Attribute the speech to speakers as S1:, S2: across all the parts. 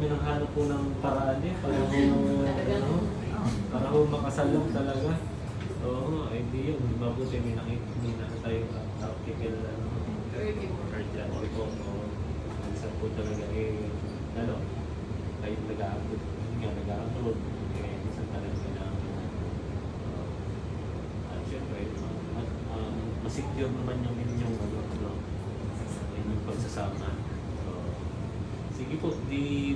S1: kami ng hanap po ng paraan eh, para para ho makasal lang talaga. Oo, ay di yun. Mabuti may nakita tayong article urgent report. Minsan po talaga kahit nag-a-upload, minsan talaga na at syempre, masecure naman yung inyong inyong pagsasama. So, sige po,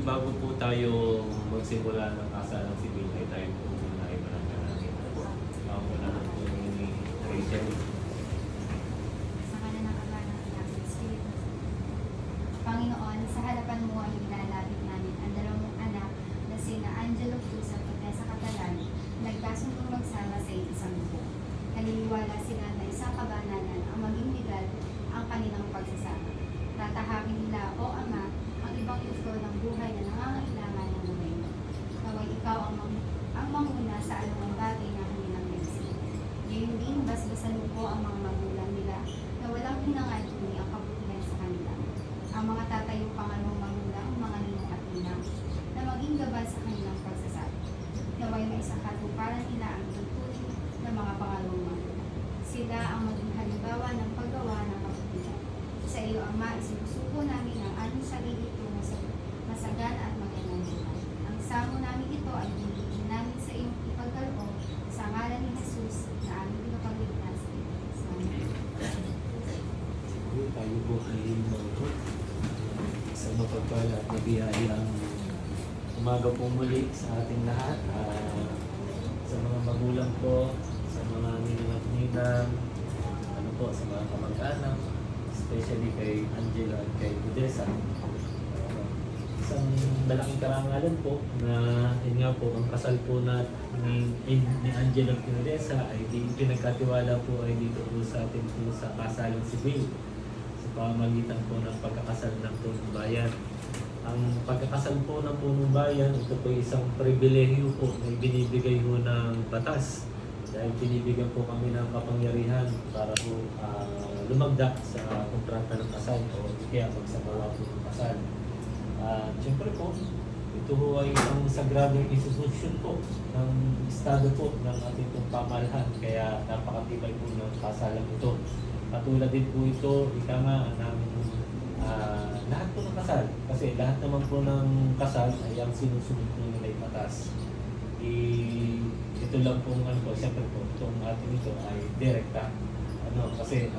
S1: bago po tayo magsimula ng kasalang sibil ay tayo po muna ay mananalangin na po. Wala na po ni Rachel.
S2: Sa ngalan ng Ama ng Anak ng Espiritu. Panginoon, sa harapan mo ay ilalapit namin ang dalawang anak na sina Angelo Cruz at Teresa Catalan, nagkasuntong magsama sa isang buo. Naniniwala sila na isang kabanalan ang maging legal ang kanilang pagsasama. Tatahakin nila, O Ama, ang ibang yugto ng buhay na nangangailangan ng gobyerno. Naway ikaw ang manguna sa anumang bagay na kanilang nagsin. Ngayon din, basbasan mo po ang mga magulang nila na walang hinangantuni ang kabutihan sa kanila. Ang mga tatayong pangalawang magulang, mga ninong at ninang, na maging gabay sa kanilang pagsasama. Naway may isang katuparan nila ang tutuloy ng mga pangalawang magulang. Sila ang maging halimbawa ng paggawa ng kabutihan. Sa iyo, Ama, isinusuko namin ang aming sarili tungo sa masagan at magandang buhay. Ang samo namin ito ay hinihingin namin sa iyong ipagkaloob sa ngalan ni Jesus na aming pinapagligtas. Amen.
S1: Tayo po ay sa mapagpala at mabiyayang umaga po muli sa ating lahat. Sa mga magulang po, sa mga ninang at ninang, sa mga kamag-anak, especially kay Angela at kay Odessa. Isang malaking karangalan po na yun nga po, ang kasal po ni Angela at Odessa ay pinagkatiwala po ay dito po sa atin po sa kasalang sibil sa pamamagitan po ng pagkakasal ng punong bayan. Ang pagkakasal po ng punong bayan, ito po isang pribilehiyo po na binibigay po ng batas dahil binibigyan po kami ng kapangyarihan para po lumagda sa kontrata ng kasal o kaya magsagawa po ng kasal. Siyempre po, ito po ay isang sagradong institusyon po ng estado po ng ating pong pamalahan, kaya napakatibay po ng kasalan ito. Katulad din po ito, ika nga namin lahat po ng kasal, kasi lahat naman po ng kasal ay ang sinusunod po nila ay batas. Ito lang po siyempre po, itong ating ito ay direkta. Kasi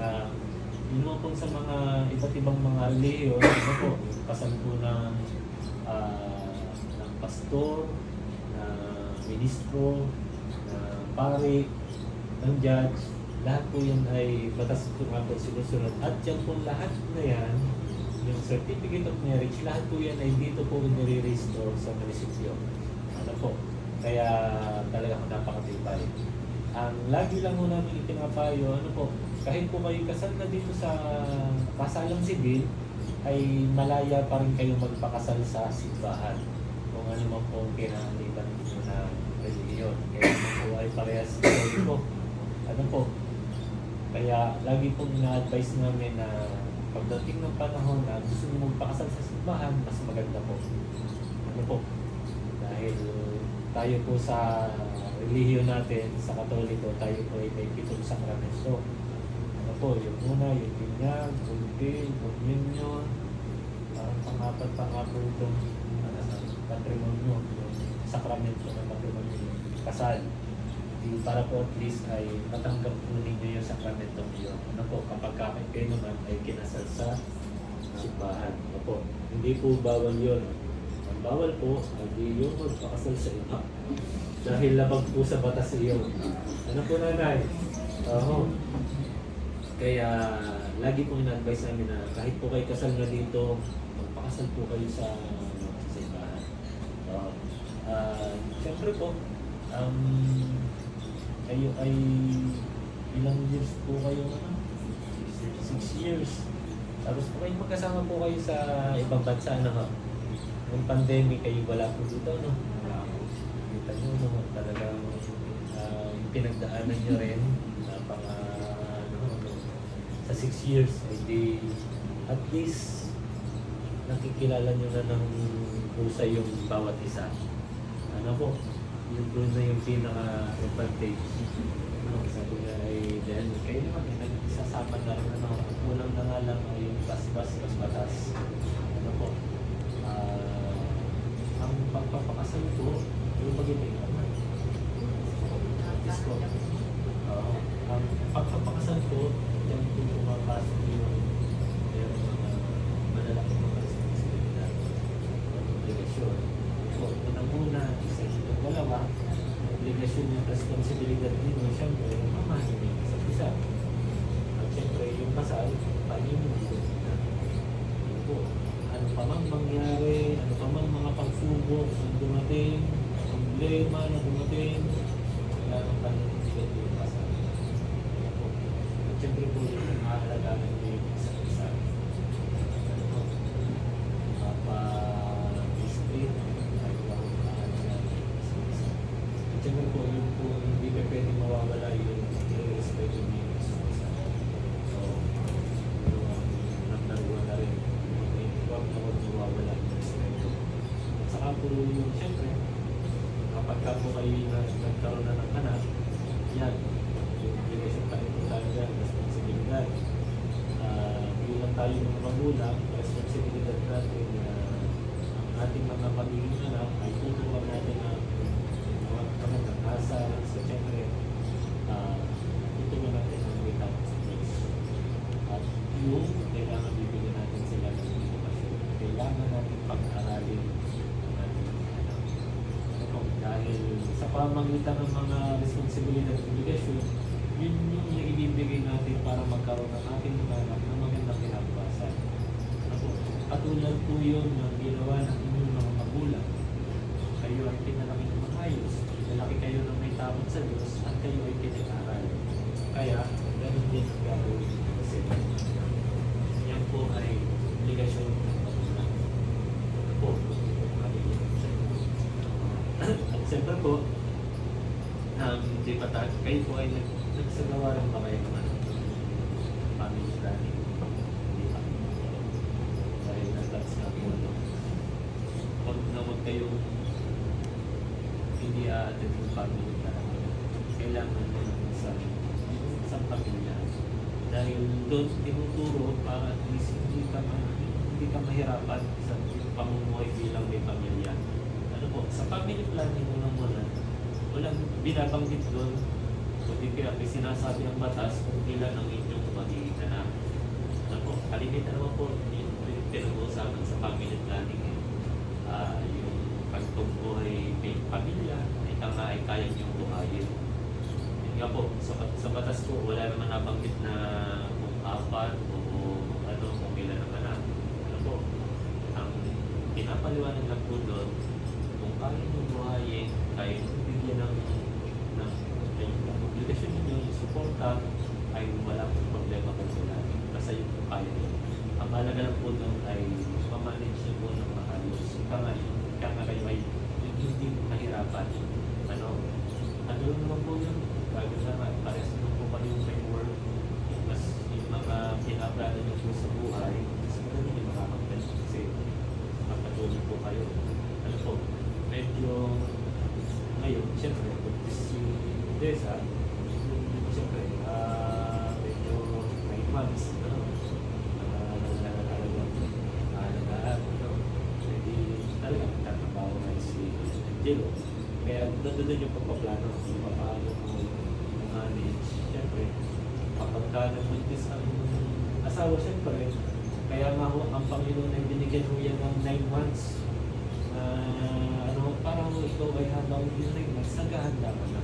S1: yun mo po sa mga iba't ibang mga relihiyon, po, yung kasal po ng pastor, na ministro, na pari, ng judge, lahat po yan ay batas ito nga po sinusunod. At yan po lahat na yan, yung certificate of marriage, lahat po yan ay dito po nire-restore sa munisipyo. Kaya talaga napakatibay. Ang lagi lang mo namin ipinapayo, kahit po kayo kasal na dito sa kasalang sibil, ay malaya pa rin kayo magpakasal sa simbahan. Kung ano man po ang kinahaliban ninyo na religiyon. Kaya po ay parehas po. Kaya lagi pong ina-advise namin na pagdating ng panahon na gusto nyo magpakasal sa simbahan, mas maganda po. Dahil tayo po sa relihiyon natin, sa Katoliko, tayo po ay may 7 sakramento. Yung una, yung binyag, bulbil, communion, pang-apat itong patrimonyo, yung sakramento ng patrimonyo, kasal. Para po at least ay matanggap po ninyo yung sakramento niyo. Kapag kayo naman ay kinasal sa simbahan. Hindi po bawal yun. Ang bawal po, hindi yung magpakasal sa iba. Dahil labag po sa batas iyon. Nanay? Kaya lagi po in-advise namin na kahit po kayo kasal na dito, magpakasal po kayo sa simbahan. Siyempre po, kayo ay ilang years po kayo 6 years. Tapos po kayo magkasama po kayo sa ibang bansa Nung pandemic kayo wala po dito, Kita nyo, talagang yung pinagdaanan nyo rin sa 6 years, at least nakikilala nyo na ng mahusay yung bawat isa. Ano po, yun doon na yung pinaka-advantage. Ano, sabi nga ay, dahil kayo naman, nagsasama na rin, ano, kulang na nga lang ay yung basbas, batas. Ano po, ang pagpapakasal ko, yung pag-ibig naman. Disko. Ang pagpapakasal ko, yan po pumapasok yung mga malalaki mga responsibilidad. Obligasyon. So, unang-una, isa yung dalawa, obligasyon yung responsibilidad ninyo, siyempre, mamahin yung isa't isa. At siyempre, yung kasal, paninyo. Yun po. Ano pa mang mangyari, ano pa mang mga pagsubok na dumating, problema na dumating, wala nang paninigyan yung kasal. Yun po. At siyempre po, yung mahalagaan nyo yung isa't isa. Ano po? Mapa-district, kahit ako mahalagaan yung isa't isa. At siyempre po, yun po, hindi pa pwede mawawala yung i-respeto nyo yung isa't isa. So, yun ang nagdaruan na rin. Huwag na huwag mawawala yung respeto. At saka po, siyempre, kapag ka po kayo nagkaroon na ng anak, yan, yung obligasyon pa rin po tayo dyan, responsibilidad. Bilang tayo ng magulang, responsibilidad natin na ang ating mga pagiging anak ay tutuwag natin ang mga pag-asa. So, siyempre, tutuwag natin ang may tapos sa place. At yung kailangan bibigyan natin sila ng edukasyon. Kailangan natin pag-aralin ang ating anak. Ano po, dahil sa pamagitan ng mga responsibilidad at obligasyon, yun yung ibibigay natin para magkaroon ng ating mga anak ng magandang kinabukasan. Ano po, katulad po yun ng ginawa ng inyong mga magulang. Kayo ay pinalaki ng maayos, pinalaki kayo ng may takot sa Diyos, at kayo ay pinag-aral. Kaya, ganun din ang gagawin ko sa inyo. Yan po ay obligasyon ng magulang. Ano po, magiging sa inyo. At siyempre po, di ba kayo po ay nagsagawa rin ba kayo naman family planning? Hindi pa. Dahil na-touch na po, no? Huwag na huwag kayong hindi a-attend yung family planning. Kailangan na ng isang pamilya. Dahil doon tinuturo para at least hindi ka mahirapan sa pamumuhay bilang may pamilya. Ano po, sa family planning mo lang muna, walang binabanggit doon, kundi kaya may sinasabi ang batas kung ilan ang inyong magiging anak. Ano po, kalimitan naman po, yung pinag-uusapan sa family planning, yung pagtungbuhay may pamilya, ika nga ay kaya niyong buhayin. Yun nga po, sa batas po, wala naman nabanggit na kung apat o ano, kung ilan ang anak. Ano po, ang pinapaliwanag lang po doon, kung kaya niyong buhayin, kaya niyong bigyan ng obligasyon ninyo, yung suporta, ay walang problema po sila. Basta yung kaya nyo. Ang mahalaga lang po doon ay mamanage nyo po ng maayos. Ika nga kayo ay hindi mahirapan. Ano naman po yun? Bago na nga, pares naman po kayo may work. Mas yung mga pinaplano nyo po sa buhay, mas maganda nyo makakapit kasi makapatuloy po kayo. Ano po, medyo ngayon, siyempre, si Desa, siyempre, medyo may months, talaga nagtatrabaho na si Angelo. Kaya doon yung pagpaplano, yung paano mo manage. Siyempre, kapag ka nabuntis ang asawa, siyempre, kaya nga ho, ang Panginoon ay binigyan mo yan ng 9 months. Parang ikaw ay habang yung 9 months, naghahanda ka na.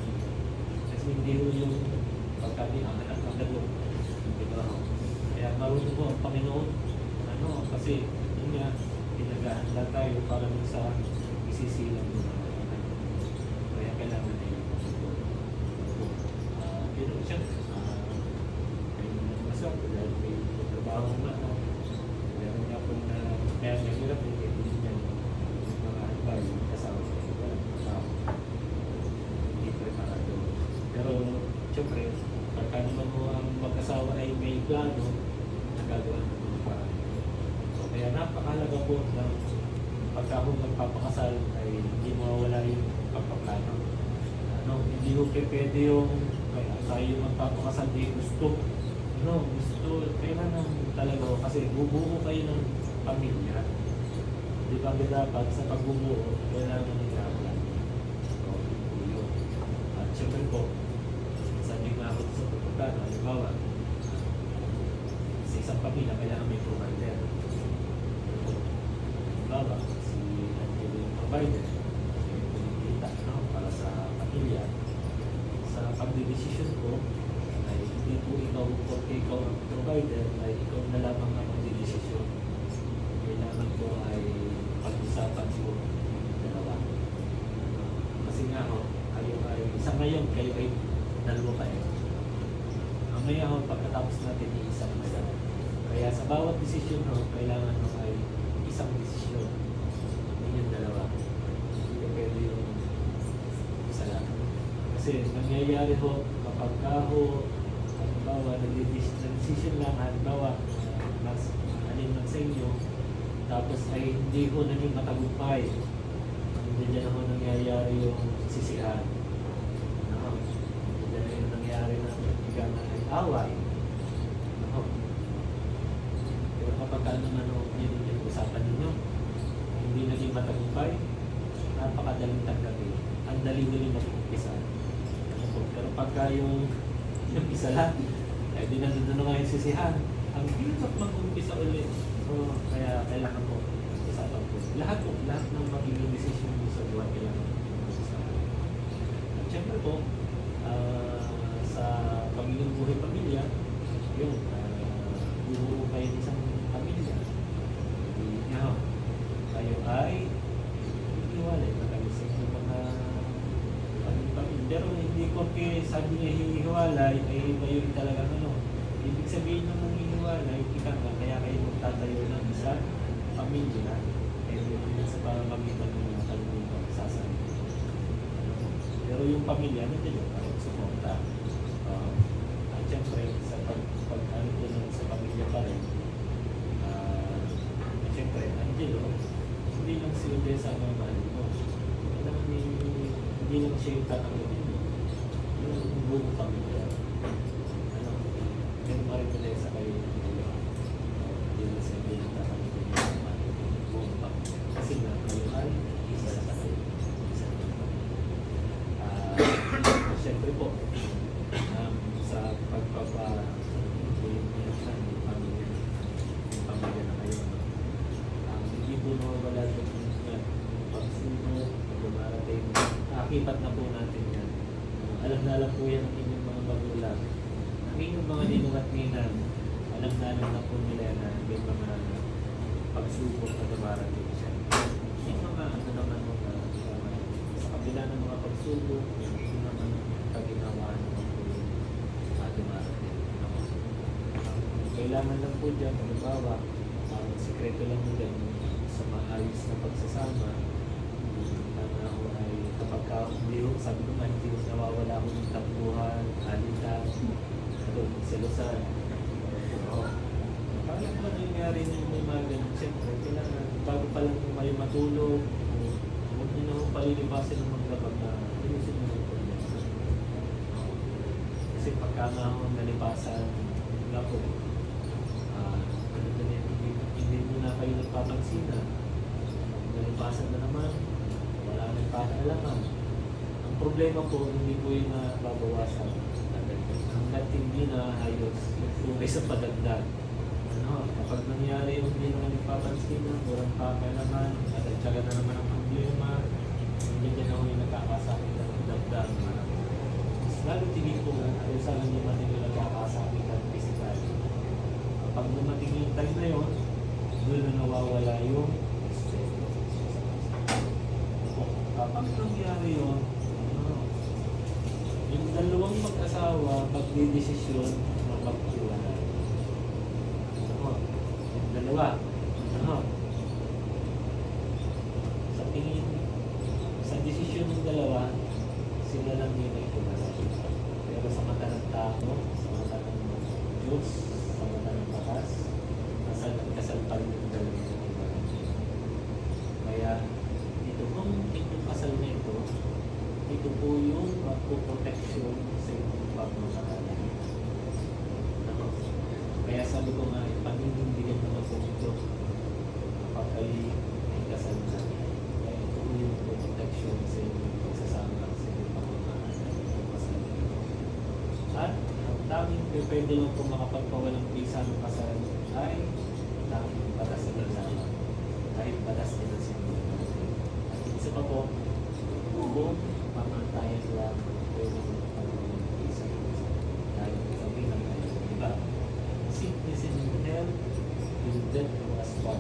S1: Kasi hindi ho yung pagkali ang anak ng dalawang. Diba? Kaya marunong po ang Panginoon. Kasi yun nga, pinaghahanda tayo para sa isisilang mo na anak. Kaya kailangan na yun. Pero siya, kayo naman maswerte dahil may trabaho nga. Meron nga po na, kaya nahirap yung kaibigan yung mga albay, kasama ko. Walang trabaho. Hindi preparado. Pero, siyempre, pagka naman mo ang mag-asawa ay may plano, nagagawa ng mga parang. So, kaya napakahalaga po ng pagka ako magpapakasal ay hindi mawawala yung pagpaplano. Hindi ko pwede yung tayo magpapakasal, di gusto. Gusto, kailangan talaga kasi bubuo kayo ng pamilya. Di ba dapat sa pagbubuo, kailangan ng gabla. Yun. At syempre po, sabi nga ako sa pagpapplano, halimbawa, sa isang pamilya, kailangan may provider. Halimbawa, si Angelo yung provider, kumikita para sa pamilya. Sa pagdidesisyon ko, ay hindi po ikaw, porque ikaw ang provider, ay ikaw na lamang ang magdidesisyon. Kailangan ko ay pag-usapan ko dalawa. Kasi nga kayo ay, isa ngayon, kayo ay dalawa kayo. Mamaya pagkatapos natin yung isang isa. Kaya sa bawat desisyon kailangan ay isang desisyon. Hindi yung dalawa. Hindi pwede yung isa lang. Kasi nangyayari kapag halimbawa, nag-decision lang, halimbawa, alin man sa inyo, tapos ay hindi ko naging matagumpay. Hindi dyan ako nangyayari yung sisihan. Hindi dyan yung nangyayari na bigyan na ay away. Pero kapag naman yun yung usapan ninyo, hindi naging matagumpay, napakadaling tanggapin. Ang dali-dali mag-umpisa. Pero pagka yung isa lang, ay di na doon nga yung sisihan. Ang hirap mag-umpisa ulit. So, kaya kailangan po usapan po. Lahat ng magiging decision mo sa buwan kailangan po usapan. At syempre po, sa pagiging buhay pamilya, yun, buo kayo ng isang pamilya. Hindi kayo ay hihiwalay na kayo sa inyong mga pamilya. Pero hindi porque sabi niya hihiwalay ay mayon talaga ibig sabihin ng hihiwalay, ika nga, kaya kayo magtatayo ng isang pamilya, ay yun sa pamamagitan ng mga kalungan sasali. Pero yung pamilya, nandiyan yung parang suporta. At syempre, sa pag-ano po sa pamilya pa rin, at syempre, Angelo, hindi lang si Odessa ang mahal mo. Hindi lang siya yung tatanggapin mo. Yung buong pamilya. Yung maring Odessa kayo yung pamilya. Hindi lang siya yung tatanggapin mo. Buong pamilya. Kasi nga, kayo ay isa sa kayo. Siyempre po, sa yung pamilya na kayo, hindi po nawawala yung pagsuno, pag-umarating, akipat na po natin yan. Alam na alam po yan ang inyong mga magulang. Ang inyong mga ninong at ninang, alam na po nila na may mga pagsubok na dumarating siya. Yung mga naman mga sa kabila ng mga pagsubok, yung naman pag-inawaan naman po yung dumarating. Kailangan lang po dyan, halimbawa, sikreto lang mo dyan sa maayos na pagsasama. Na ako ay kapag sabi ko nga, hindi ko nawawala ako ng tampuhan, alitan, selosan. Parang ba nangyari nyo may mga ganun? Siyempre, kailangan, bago pa lang kung kayo matulog, huwag nyo na akong palilipasin ng mga kapag na pinusin mo ng problema. Kasi pagka nga akong nalipasan, wala po, hindi mo na kayo nagpapansin na nalipasan na naman, wala nang pakialaman. Ang problema po, hindi po yung nababawasan. Hanggat hindi na ayos, yung sa padagdag. Kapag nangyari yung hindi naman nagpapansin na, walang pakialaman, at saka na naman ang problema, hindi na ako yung nagkakasakit at dagdag. Mas lalo tingin ko kung saan hindi man yung nagkakasakit at physical. Kapag dumating yung time na yun, doon na nawawala yung stress. Kapag nangyari yun, yung dalawang mag-asawa, magdidesisyon na maghiwalay. Yung dalawa, sa tingin, sa desisyon ng dalawa, sila lang yung naghiwalay. Pero sa mata ng tao, sa mata ng Diyos, sa mata ng batas, kasal pa rin yung dalawang naghiwalay. Kaya ito po yung protection sa inyong pagmamahal. Ano? Kaya sabi ko nga, paninindigan naman po ito kapag kayo may kasal na. Kaya ito po yung protection sa inyong pagsasama sa inyong pagmamahal. At ang tanging pwede lang po makapagpawalang visa ng kasal ay tanging batas na lalama. Kahit batas nila sa inyo. At isa pa po, kung pamantayan lang pwede makapagpawalang visa. Dahil sabi lang tayo, diba? Sickness and health, will death do us part.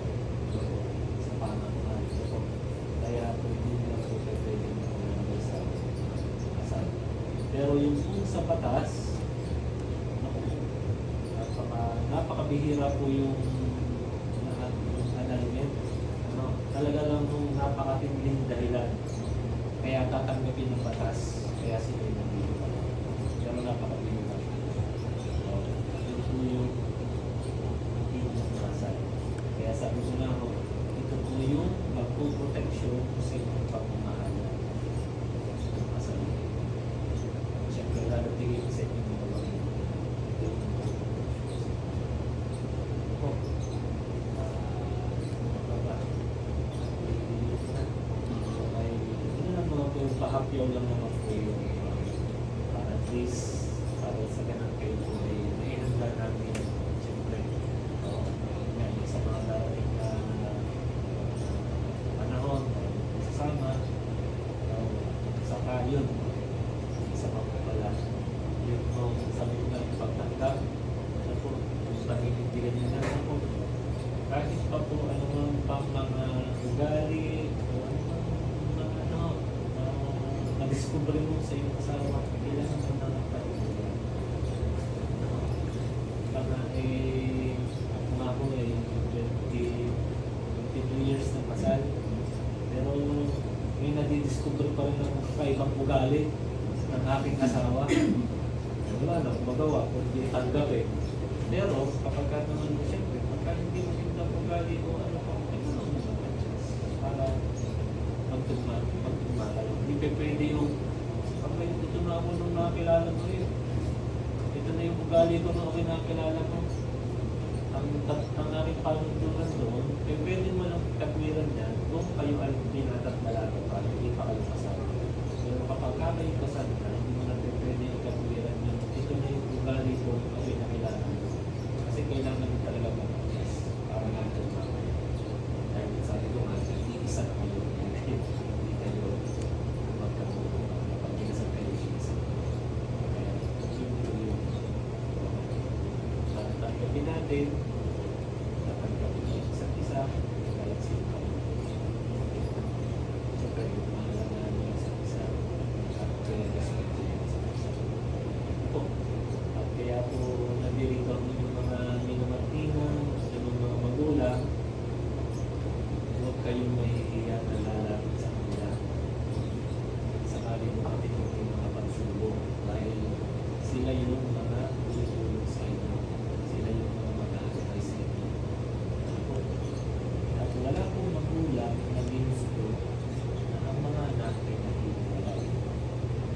S1: Sa pamamahan ito po. Kaya po hindi nila po pwede makapagpawalang visa kasal. Pero yung kung sa batas, napakabihira po yung annulment. Ano, talaga lang nung napakatinding dahilan. Kaya tatanggapin ng batas. Kaya sila yung nabihira. Pero napakabihira. So, yun po yung hindi ng kasal. Kaya sabi ko na ako, ito po yung magpuproteksyon sa inyong pagmamahal. Kasal. Siyempre, lalatigin sa inyong mga pagmamahal. Pahapyaw lang naman po yung para at least para sa ganang kayo po ay naihanda namin siyempre ngayon sa mga darating na panahon sasama saka yun isa pa po pala yun po sabi ko na pagtanggap ano po paninindigan nyo na ano po kahit pa po ano pang mga ugali o discover mo sa iyong asawa, kailangan mo na nagpatuloy. Para ako nga po 22 years na kasal. Pero may nadidiscover pa rin ng kaibang ugali ng aking asawa. Wala na akong magawa, kundi tanggap eh. Pero kapag ka naman, siyempre, pagka hindi mo magandang ugali o ano pa, kailangan mo na para magtugma kayo. Hindi pwede yung pagka ito na ako nung nakakilala mo yun. Ito na yung ugali ko nung ako nakakilala mo. Ang aking panuntunan doon, pwede mo lang katwiran niya kung kayo ay tinatatalaga pa, hindi pa kayo kasama. Pero kapag kayo kasama na, hindi mo na pwede yung katwiran niya. Ito na yung ugali ko nung ako nakilala mo. Kasi kailangan talaga mag-access para magtugma kayo. Dahil sabi ko nga, isa na kayo. Hindi kayo magkakapag-inasal kayo siya isa. Kaya yun yung tatanggapin natin, tatanggapin yung isa't isa, kahit sino kayo. Siyempre, yung mahalagaan yung isa't isa at respect yung isa't isa. Po. At kaya po nabirito yung mga minamartina, yung mga magulang, huwag kayong mahihiya na lalapit sa kanila. Sakali mo kapitong yung mga pagsubok dahil sila yung mga tulong sa inyo. Sila yung mga mag-aakay sa inyo. At wala pong magulang na ginusto na ang mga anak ay nahihiwalay.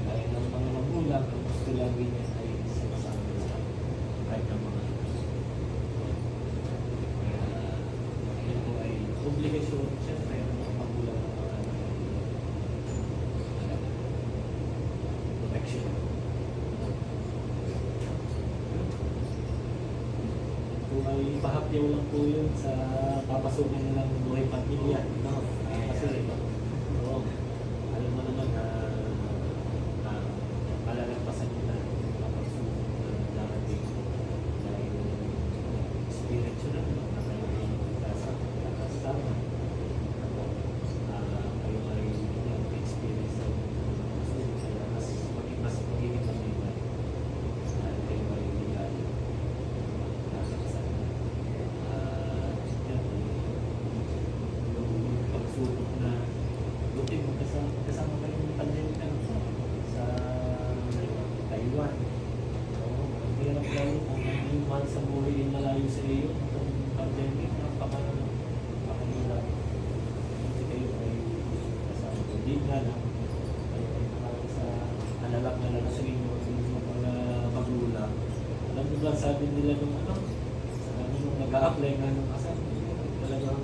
S1: Dahil ang mga magulang ang gusto lagi niya ay sinasama sa kahit ang mga anak. Kaya yun po ay obligasyon, siyempre, ang mga magulang ng mga anak ay protection. Kung ay pahapyaw lang po yun sa papasukin nilang buhay pamilya. No? Kasi, alam mo naman na malalagpasan nila yung papasok na darating dahil spiritual na kayo ay kasama. Kayo ay experience ng pagpasok kaya mas magiging matibay dahil kayo ay ligay. Yung pagsubok na buti mo kasama kayo ng pandemic sa Taiwan. Ang hirap lalo kung yung mahal sa buhay ay malayo sa iyo itong pandemic, napakahirap. Kasi kayo ay kasama ko. Hindi nga lang, kayo ay nakaka sa lahat na lang sa inyo, yung mga magulang. Alam mo ba, sabi nila nung sa kami nung nag-a-apply nga ng kasal, talagang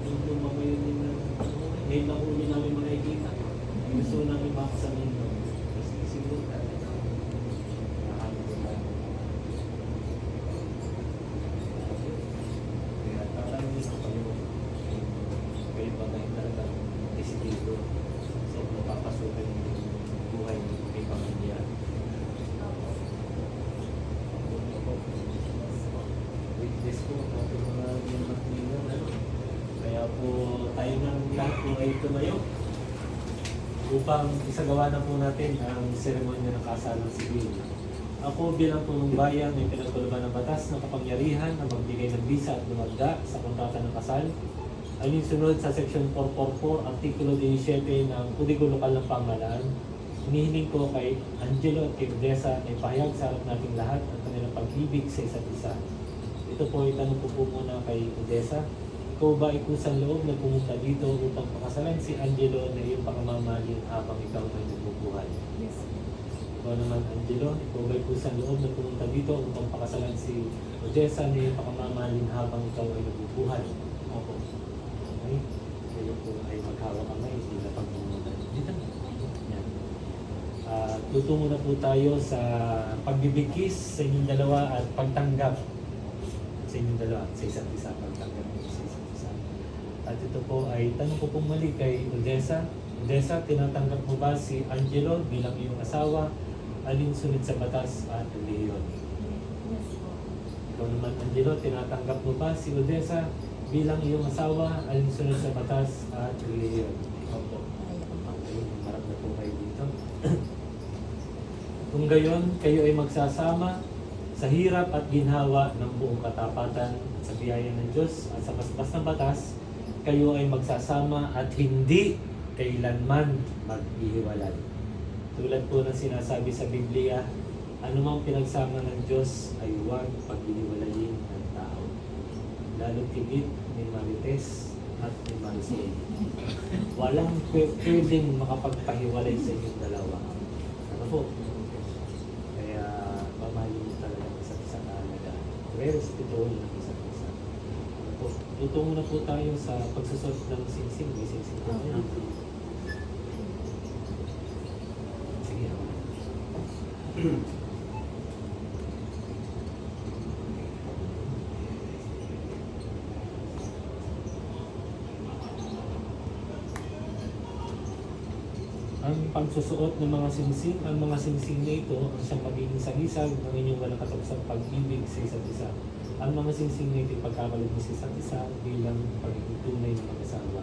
S1: yung lumabayo din ng ngayon lang uli namin makikita. Gusto namin makasamin doon. Kasi siguro talaga nakakita. Kaya tatanungin ko kayo ba ngayon talaga desidido sa mapapasukan yung buhay ng may pamilya. Witness po natin mga magnilang kaya po tayo ng lahat po ay tumayo upang isagawa na po natin ang seremonya ng kasalang sibil. Ako bilang punong bayan may pinagtulungan ng batas ng kapangyarihan na magbigay ng bisa at lumagda sa kontrata ng kasal ay sunod sa Section 444, Artikulo 17 ng Kodigo Lokal ng Pamahalaan. Hinihiling ko kay Angelo at kay Odessa na ipahayag sa harap nating lahat ang kanilang pag-ibig sa isa't isa. Ito po ay tanong ko po muna kay Odessa. Ikaw ba ay kusang loob na pumunta dito upang pakasalan si Angelo na iyong pakamamahalin habang ikaw ay nabubuhay?
S2: Yes.
S1: Ikaw naman, Angelo, ikaw ba ay kusang loob na pumunta dito upang pakasalan si Odessa na iyong pakamamahalin habang ikaw ay nabubuhay? Opo. Okay? Kayo po ay maghawak kamay, hindi na pagmumunan. Dito na. Yan. Tutungo na po tayo sa pagbibigkis sa inyong dalawa at pagtanggap sa inyong dalawa, sa isa't isa, pagtanggap sa isa't isa. At ito po ay tanong ko pong mali kay Odessa. Odessa, tinatanggap mo ba si Angelo bilang iyong asawa, alinsunod sa batas at relihiyon?
S2: Yes po.
S1: Ikaw naman, Angelo, tinatanggap mo ba si Odessa bilang iyong asawa, alinsunod sa batas at relihiyon? Opo. Okay, marap na po kayo dito. Kung gayon, kayo ay magsasama sa hirap at ginhawa ng buong katapatan sa biyaya ng Diyos at sa basbas ng batas, kayo ay magsasama at hindi kailanman maghihiwalay. Tulad po ng sinasabi sa Biblia, anumang pinagsama ng Diyos ay huwag paghihiwalayin ng tao. Lalo tigit ni Marites at ni Marisol. Walang pwedeng makapagpahiwalay sa inyong dalawa. Ano po? Kaya mamahalin mo talaga ang isa't isa talaga. Respetuhin ng isa't isa. Ano po? Tutungo na po tayo sa pagsusot ng singsing. May singsing po ngayon. Sige. Ang pagsusuot ng mga singsing, ang mga singsing na ito ang siyang magiging sagisag ng inyong walang katapusang pag-ibig sa isa't isa. Ang mga singsing na ito ipagkakalit mo sa isa't isa bilang pagiging tunay ng mag-asawa.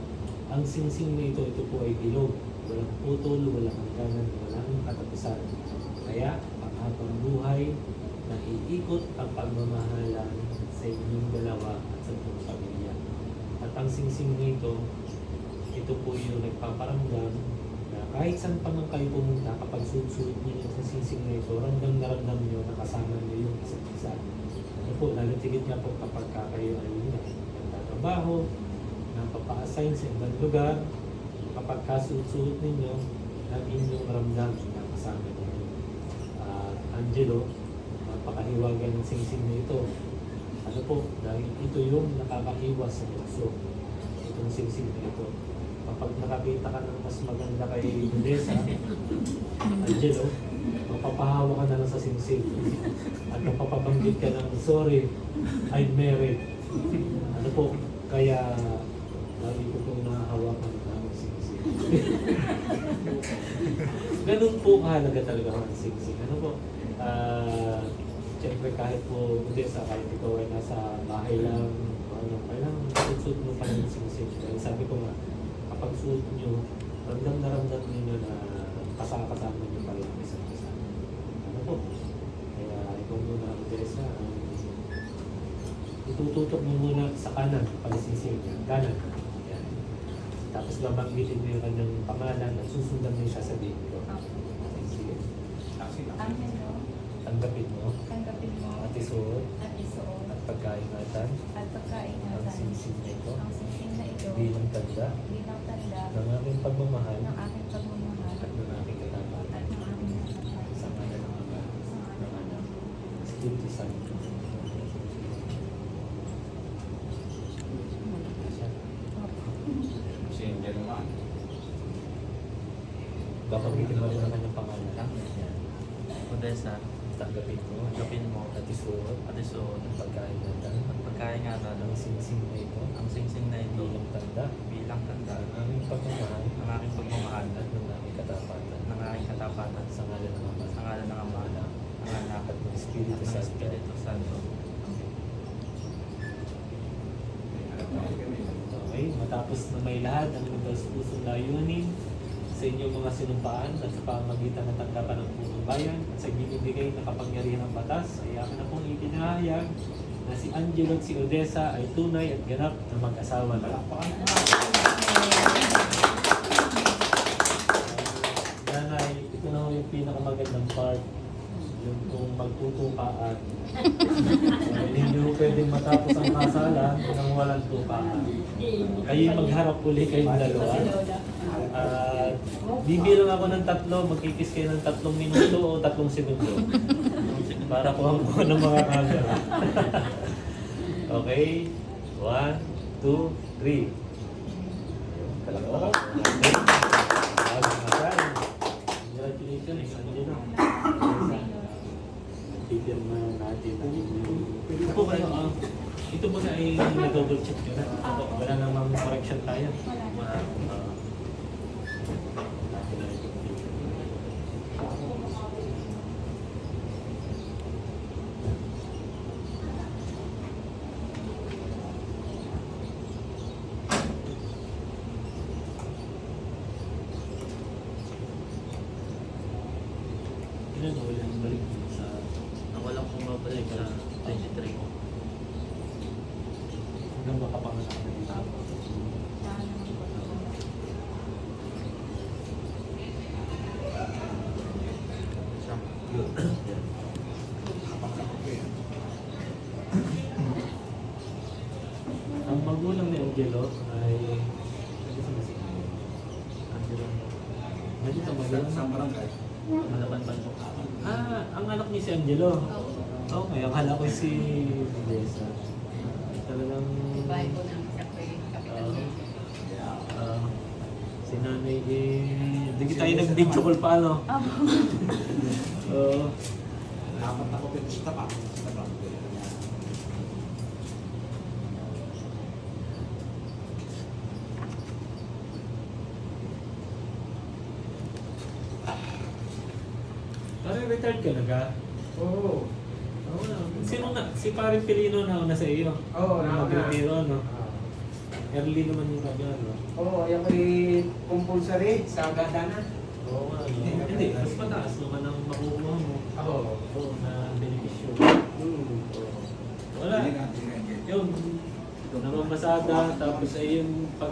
S1: Ang singsing na ito po ay bilog, walang putol, walang hangganan, walang katapusan. Kaya, panghabang buhay, naiikot ang pagmamahalan sa inyong dalawa at sa inyong pamilya. At ang singsing na ito po yung nagpaparamdam na kahit saan pa man kayo pumunta, kapag susuot niyo sa singsing na ito, ramdam na ramdam niyo na kasama niyo yung isa't isa. Ano po, lalo tigit nga po kapag kayo ay nagtatrabaho, napapa-assign sa ibang lugar, kapag kasuot-suot ninyo, lagi ninyong ramdam na kasama niyo. Angelo, napakahiwagan ng singsing na ito. Ano po, dahil ito yung nakakahiwas sa puso. Itong singsing na ito. Kapag nakakita ka ng mas maganda kay Odessa, Angelo, mapapahawa ka na lang sa singsing. At mapapabanggit ka ng, sorry, I'm married. Ano po, kaya lagi ko pong nahahawakan ng singsing. Ganun po kahalaga talaga ang singsing. Ano po, siyempre kahit po Odessa, kahit ikaw ay nasa bahay lang, kailangan suot mo pa ng singsing. Dahil sabi ko nga, kapag suot nyo, ramdam na ramdam ninyo na kasama nyo pa rin isa't isa. Ano po? Kaya ikaw muna, Odessa, itututok mo muna sa kanan, palisising niya, kanan. Yan. Tapos babanggitin mo yung kanyang pangalan at susundan mo yung sasabihin ko. Sige.
S2: Angelo,
S1: Tanggapin mo
S2: tanggapin mo
S1: at isuot
S2: at isuot
S1: at pagkaingatan
S2: at
S1: ang
S2: pagkaingatan
S1: singsing na ito
S2: ang singsing na ito
S1: bilang tanda
S2: bilang tanda
S1: ng aking pagmamahal
S2: ng aking pagmamahal
S1: at ng aking katapatan.
S2: at ng aking katapatan.
S1: Santo.
S3: Si Angel naman.
S1: Babagitin mo rin naman yung pangalan. Yan.
S4: Odessa,
S1: Tanggapin mo.
S4: tanggapin mo
S1: At isuot
S4: at isuot
S1: ang pagkain natin.
S4: ang pagkaingatan
S1: Ang singsing na ito.
S4: ang singsing na ito
S1: Bilang tanda.
S4: bilang tanda
S1: Ang aming pagmamahal.
S4: ng aking pagmamahal
S1: At ng aming katapatan.
S4: ng aking katapatan
S1: Sa ngalan ng Ama.
S4: sa ngalan ng Ama, ng Anak,
S1: At ng
S4: at
S1: Espiritu
S4: ng
S1: Santo.
S4: Espiritu Santo.
S1: Okay, matapos na may lahat ang nagdaos pusong layunin sa inyong mga sinumpaan at sa pamamagitan ng tanggapan ng punong bayan at sa binibigay na kapangyarihan ng batas, ay akin na pong itinahayag na si Angelo at si Odessa ay tunay at ganap na mag-asawa na. Nanay, ito na ho yung pinakamagandang part. Yung kung magtutukaan. Hindi mo pwedeng matapos ang kasalan nang walang tupaan. Kayo magharap uli kayong dalawa. At bibilang ako ng 3, magkikis kayo ng 3 minuto o 3 segundo. Para kuha mo ng mga camera. Okay? 1, 2, 3. Kalakpak. Congratulations. Andyan na. Pipirma natin. Ito po kayo, ito po na ay nag-double check yun. Wala namang correction tayo.
S4: Wala.
S1: Ilan na wala ang balik sa
S4: Ang walang pumabalik sa 23.
S1: hanggang makapanganak na din ako. Yun. Yan. Ang magulang ni Angelo ay Angelo. Nandito magulang.
S3: Sa barangay.
S4: Malaban ba ito?
S1: Ang anak ni si Angelo. Okay, akala ko si Odessa. Talagang
S5: Bahay ko naman siya ko yung kapitan niya.
S1: ah, si nanay hindi tayo nag-video call pa, no? Oo.
S3: Dapat ako pinista pa. Sa barangay.
S1: Parang retired ka na ka?
S3: Oo.
S1: Oo na. Sino na? Si Paring Pilino na sa iyo.
S3: Oo,
S1: Nag-retiro, no? Early naman yung kanya, no?
S3: Oo, yung compulsory sa Gadana.
S1: Oo nga, no? Hindi, mas mataas naman ang makukuha mo.
S3: Oo.
S1: Oo, na benepisyo.
S3: Oo.
S1: Wala. Yun, namamasada, tapos ay yung pag